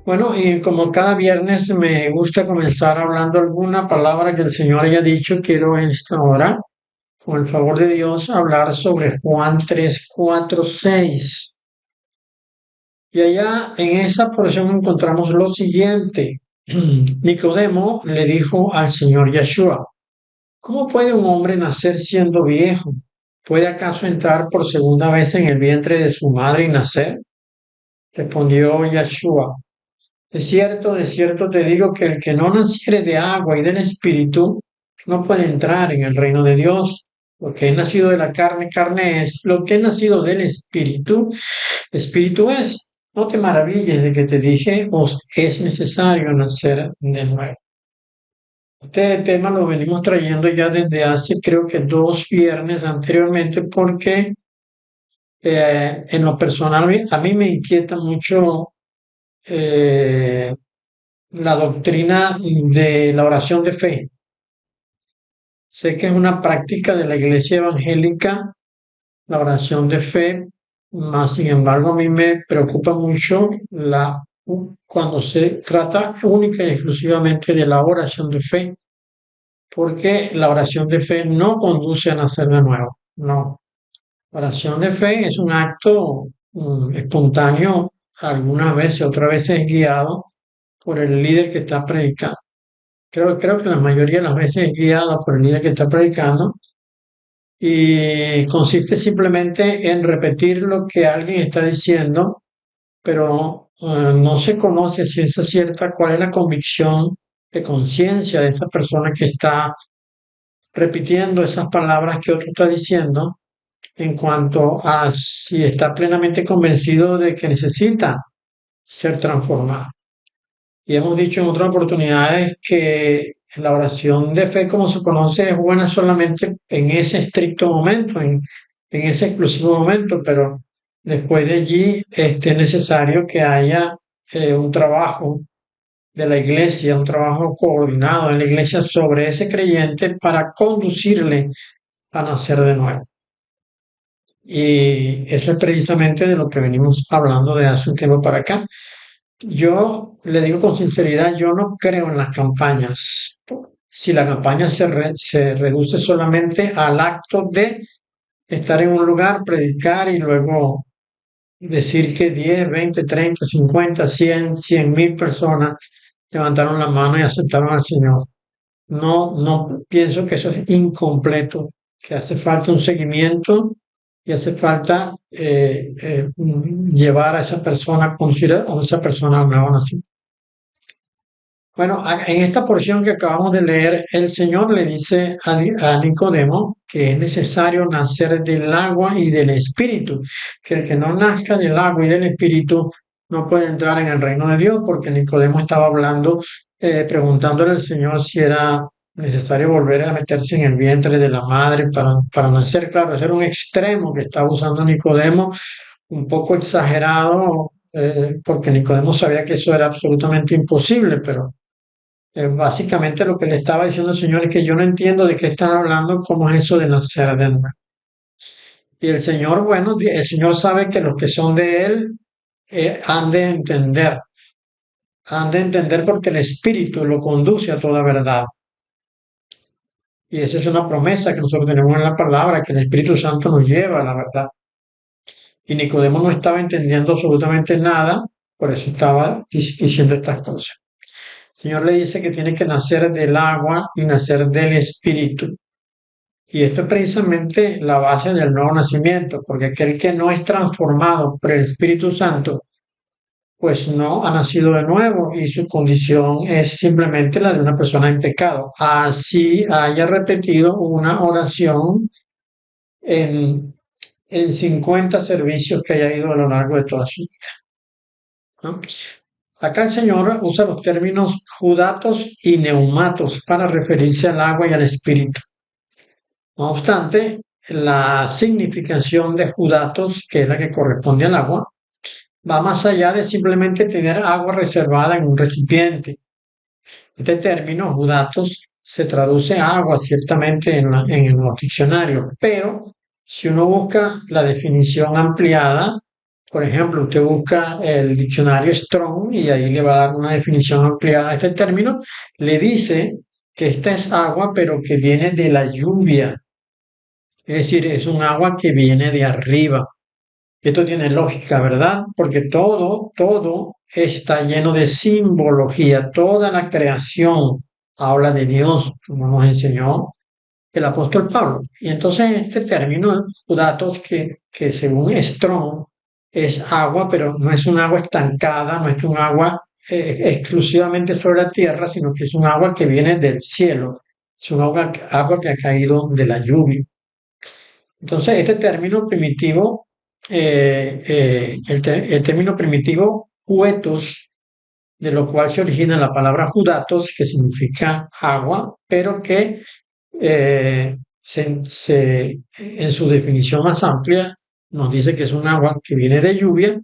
Bueno, y como cada viernes me gusta comenzar hablando alguna palabra que el Señor haya dicho, quiero en esta hora, con el favor de Dios, hablar sobre Juan 3, 4, 6. Y allá en esa porción encontramos lo siguiente. Nicodemo le dijo al Señor Yeshua, ¿cómo puede un hombre nacer siendo viejo? ¿Puede acaso entrar por segunda vez en el vientre de su madre y nacer? Respondió Yeshua, de cierto te digo que el que no naciere de agua y del Espíritu no puede entrar en el reino de Dios. Lo que es nacido de la carne, carne es. Lo que es nacido del Espíritu, Espíritu es. No te maravilles de que te dije, os es necesario nacer de nuevo. Este tema lo venimos trayendo ya desde hace creo que 2 viernes anteriormente porque en lo personal a mí me inquieta mucho eh, la doctrina de la oración de fe. Sé que es una práctica de la iglesia evangélica, la oración de fe, más sin embargo a mí me preocupa mucho cuando se trata única y exclusivamente de la oración de fe, porque la oración de fe no conduce a nacer de nuevo, no. La oración de fe es un acto espontáneo, algunas veces, otras veces es guiado por el líder que está predicando. Creo que la mayoría de las veces es guiada por el líder que está predicando y consiste simplemente en repetir lo que alguien está diciendo, pero no se conoce a ciencia cierta cuál es la convicción de conciencia de esa persona que está repitiendo esas palabras que otro está diciendo en cuanto a si está plenamente convencido de que necesita ser transformado. Y hemos dicho en otras oportunidades que la oración de fe, como se conoce, es buena solamente en ese estricto momento, en ese exclusivo momento, pero después de allí es necesario que haya un trabajo de la iglesia, un trabajo coordinado en la iglesia sobre ese creyente para conducirle a nacer de nuevo. Y eso es precisamente de lo que venimos hablando de hace un tiempo para acá. Yo le digo con sinceridad, yo no creo en las campañas. Si la campaña se reduce solamente al acto de estar en un lugar, predicar y luego decir que 10, 20, 30, 50, 100.000 personas levantaron la mano y aceptaron al Señor. No pienso que eso es incompleto, que hace falta un seguimiento y hace falta llevar a esa persona, a conducir a esa persona a un nuevo nacimiento. Bueno, en esta porción que acabamos de leer, el Señor le dice a Nicodemo que es necesario nacer del agua y del Espíritu, que el que no nazca del agua y del Espíritu no puede entrar en el reino de Dios, porque Nicodemo estaba hablando, preguntándole al Señor si era necesario volver a meterse en el vientre de la madre para nacer. Claro, ese era un extremo que estaba usando Nicodemo, un poco exagerado, porque Nicodemo sabía que eso era absolutamente imposible, pero básicamente lo que le estaba diciendo el Señor es que yo no entiendo de qué estás hablando, cómo es eso de nacer de nuevo. Y el Señor, bueno, el Señor sabe que los que son de Él han de entender porque el Espíritu lo conduce a toda verdad. Y esa es una promesa que nosotros tenemos en la palabra, que el Espíritu Santo nos lleva a la verdad. Y Nicodemo no estaba entendiendo absolutamente nada, por eso estaba diciendo estas cosas. El Señor le dice que tiene que nacer del agua y nacer del Espíritu. Y esto es precisamente la base del nuevo nacimiento, porque aquel que no es transformado por el Espíritu Santo, pues no ha nacido de nuevo y su condición es simplemente la de una persona en pecado. Así haya repetido una oración en, en 50 servicios que haya ido a lo largo de toda su vida, ¿no? Acá el Señor usa los términos judatos y neumatos para referirse al agua y al Espíritu. No obstante, la significación de judatos, que es la que corresponde al agua, va más allá de simplemente tener agua reservada en un recipiente. Este término, judatos, se traduce a agua ciertamente en los diccionarios, pero si uno busca la definición ampliada, Por ejemplo, usted busca el diccionario Strong y ahí le va a dar una definición ampliada a este término. Le dice que esta es agua, pero que viene de la lluvia. Es decir, es un agua que viene de arriba. Esto tiene lógica, ¿verdad? Porque todo está lleno de simbología. Toda la creación habla de Dios, como nos enseñó el apóstol Pablo. Y entonces este término, datos que según Strong es agua, pero no es un agua estancada, no es un agua exclusivamente sobre la tierra, sino que es un agua que viene del cielo. Es un agua que ha caído de la lluvia. Entonces, este término primitivo, el término primitivo huetos, de lo cual se origina la palabra judatos, que significa agua, pero que en su definición más amplia nos dice que es un agua que viene de lluvia,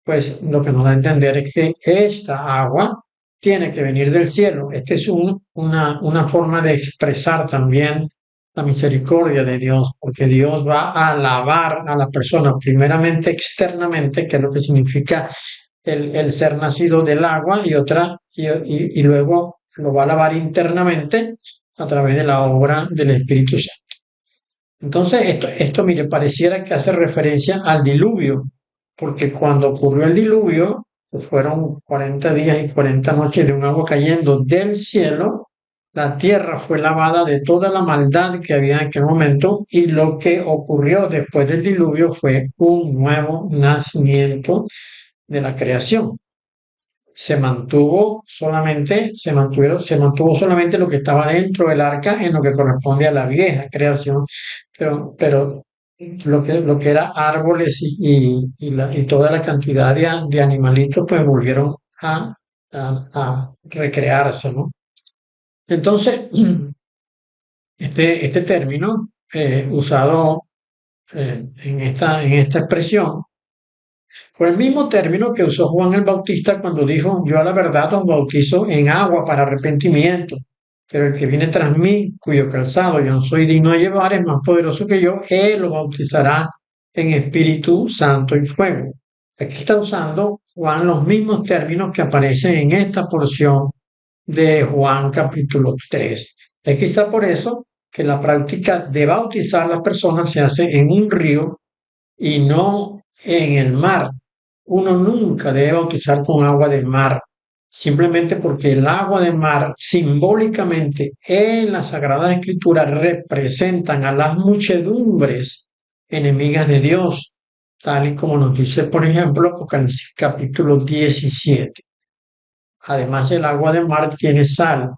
pues lo que nos da a entender es que esta agua tiene que venir del cielo. Esta es una forma de expresar también la misericordia de Dios, porque Dios va a lavar a la persona primeramente externamente, que es lo que significa el ser nacido del agua, y luego lo va a lavar internamente a través de la obra del Espíritu Santo. Entonces, mire, pareciera que hace referencia al diluvio, porque cuando ocurrió el diluvio, pues fueron 40 días y 40 noches de un agua cayendo del cielo, la tierra fue lavada de toda la maldad que había en aquel momento, y lo que ocurrió después del diluvio fue un nuevo nacimiento de la creación. Se mantuvo solamente lo que estaba dentro del arca en lo que corresponde a la vieja creación, pero lo que era árboles y toda la cantidad de animalitos pues volvieron a recrearse, ¿no? Entonces, este término usado en esta expresión fue el mismo término que usó Juan el Bautista cuando dijo, yo a la verdad os bautizo en agua para arrepentimiento, pero el que viene tras mí, cuyo calzado yo no soy digno de llevar, es más poderoso que yo, él lo bautizará en Espíritu Santo y fuego. Aquí está usando Juan los mismos términos que aparecen en esta porción de Juan capítulo 3. Es quizá por eso que la práctica de bautizar a las personas se hace en un río y no en el mar. Uno nunca debe bautizar con agua de mar, simplemente porque el agua de mar simbólicamente en la Sagrada Escritura representan a las muchedumbres enemigas de Dios, tal y como nos dice, por ejemplo, Apocalipsis capítulo 17. Además, el agua de mar tiene sal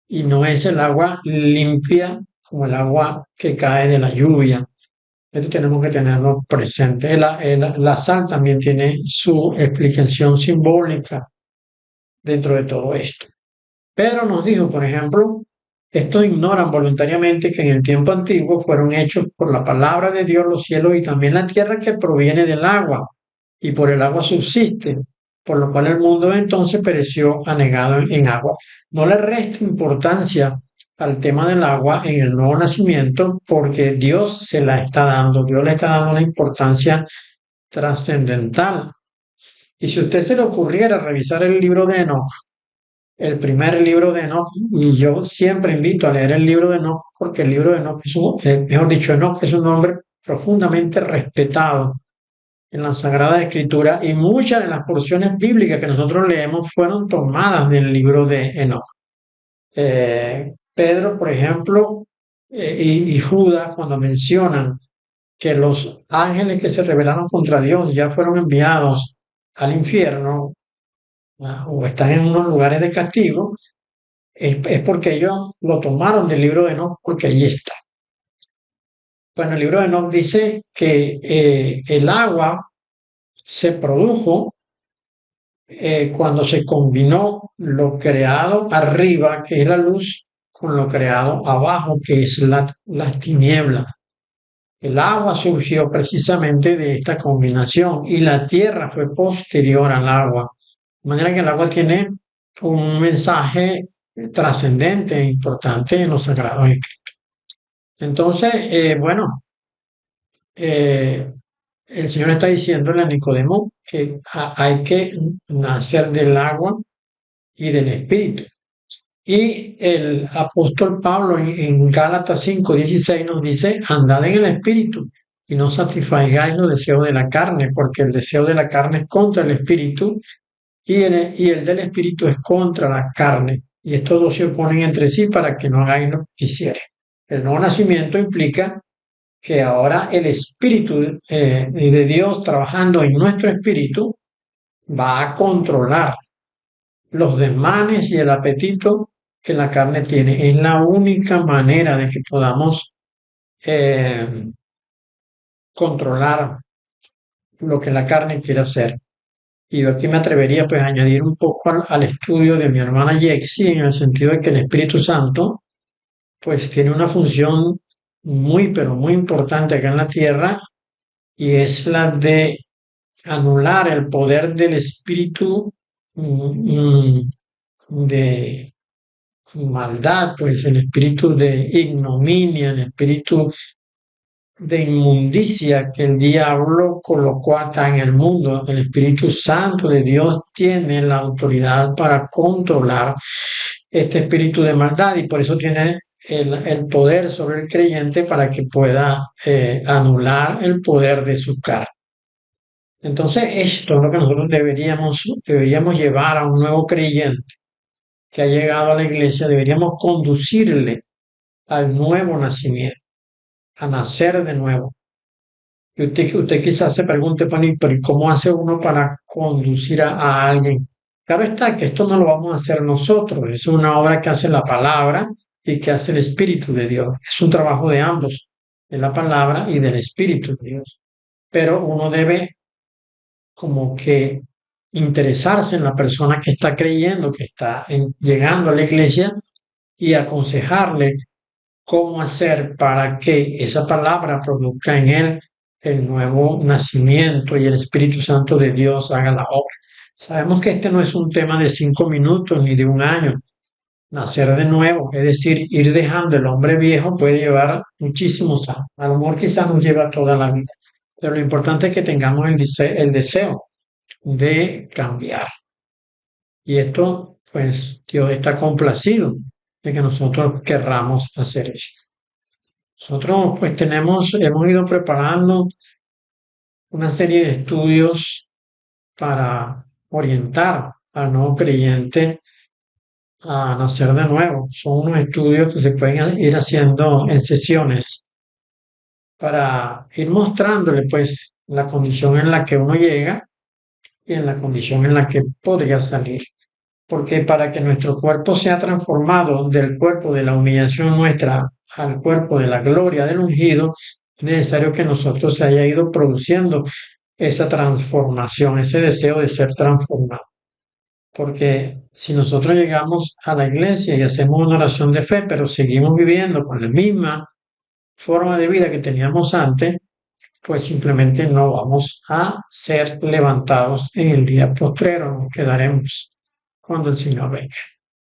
y no es el agua limpia como el agua que cae de la lluvia. Esto tenemos que tenerlo presente. La sal también tiene su explicación simbólica dentro de todo esto. Pedro nos dijo, por ejemplo, estos ignoran voluntariamente que en el tiempo antiguo fueron hechos por la palabra de Dios los cielos y también la tierra que proviene del agua, y por el agua subsiste, por lo cual el mundo entonces pereció anegado en agua. No le resta importancia al tema del agua en el nuevo nacimiento porque Dios se la está dando, Dios le está dando una importancia trascendental. Y si a usted se le ocurriera revisar el libro de Enoch, el primer libro de Enoch, y yo siempre invito a leer el libro de Enoch porque el libro de Enoch mejor dicho, Enoch es un hombre profundamente respetado en la Sagrada Escritura y muchas de las porciones bíblicas que nosotros leemos fueron tomadas del libro de Enoch. Pedro, por ejemplo, y Judas, cuando mencionan que los ángeles que se rebelaron contra Dios ya fueron enviados al infierno, o están en unos lugares de castigo, es porque ellos lo tomaron del libro de Enoch, porque allí está. Bueno, el libro de Enoch dice que el agua se produjo cuando se combinó lo creado arriba, que es la luz, con lo creado abajo, que es las tinieblas. El agua surgió precisamente de esta combinación y la tierra fue posterior al agua. De manera que el agua tiene un mensaje trascendente e importante en los sagrados escritos. Entonces, bueno, eh, el Señor está diciéndole a Nicodemo que hay que nacer del agua y del Espíritu. Y el apóstol Pablo en Gálatas 5:16 nos dice, andad en el Espíritu y no satisfagáis los deseos de la carne, porque el deseo de la carne es contra el Espíritu y el del Espíritu es contra la carne. Y estos dos se oponen entre sí para que no hagáis lo que quisieres. El nuevo nacimiento implica que ahora el Espíritu de Dios trabajando en nuestro espíritu va a controlar los desmanes y el apetito que la carne tiene. Es la única manera de que podamos eh, controlar lo que la carne quiere hacer. Y yo aquí me atrevería pues a añadir un poco al estudio de mi hermana Yexi en el sentido de que el Espíritu Santo pues tiene una función muy pero muy importante acá en la tierra y es la de anular el poder del espíritu de maldad, pues el espíritu de ignominia, el espíritu de inmundicia que el diablo colocó acá en el mundo. El Espíritu Santo de Dios tiene la autoridad para controlar este espíritu de maldad y por eso tiene el poder sobre el creyente para que pueda anular el poder de su carne. Entonces, esto es lo que nosotros deberíamos llevar a un nuevo creyente que ha llegado a la iglesia, deberíamos conducirle al nuevo nacimiento, a nacer de nuevo. Y usted quizás se pregunte, Pani, pero ¿y cómo hace uno para conducir a alguien? Claro está que esto no lo vamos a hacer nosotros, es una obra que hace la palabra y que hace el Espíritu de Dios. Es un trabajo de ambos, de la palabra y del Espíritu de Dios. Pero uno debe como que interesarse en la persona que está creyendo, que está llegando a la iglesia y aconsejarle cómo hacer para que esa palabra produzca en él el nuevo nacimiento y el Espíritu Santo de Dios haga la obra. Sabemos que este no es un tema de 5 minutos ni de un año. Nacer de nuevo, es decir, ir dejando el hombre viejo puede llevar muchísimos años. A lo mejor quizás nos lleva toda la vida. Pero lo importante es que tengamos el deseo de cambiar. Y esto, pues, Dios está complacido de que nosotros querramos hacer eso. Nosotros, pues, hemos ido preparando una serie de estudios para orientar al nuevo creyente a nacer de nuevo. Son unos estudios que se pueden ir haciendo en sesiones para ir mostrándole, pues, la condición en la que uno llega y en la condición en la que podría salir. Porque para que nuestro cuerpo sea transformado del cuerpo de la humillación nuestra al cuerpo de la gloria del ungido, es necesario que nosotros se haya ido produciendo esa transformación, ese deseo de ser transformado. Porque si nosotros llegamos a la iglesia y hacemos una oración de fe, pero seguimos viviendo con la misma forma de vida que teníamos antes, pues simplemente no vamos a ser levantados en el día postrero, nos quedaremos cuando el Señor venga.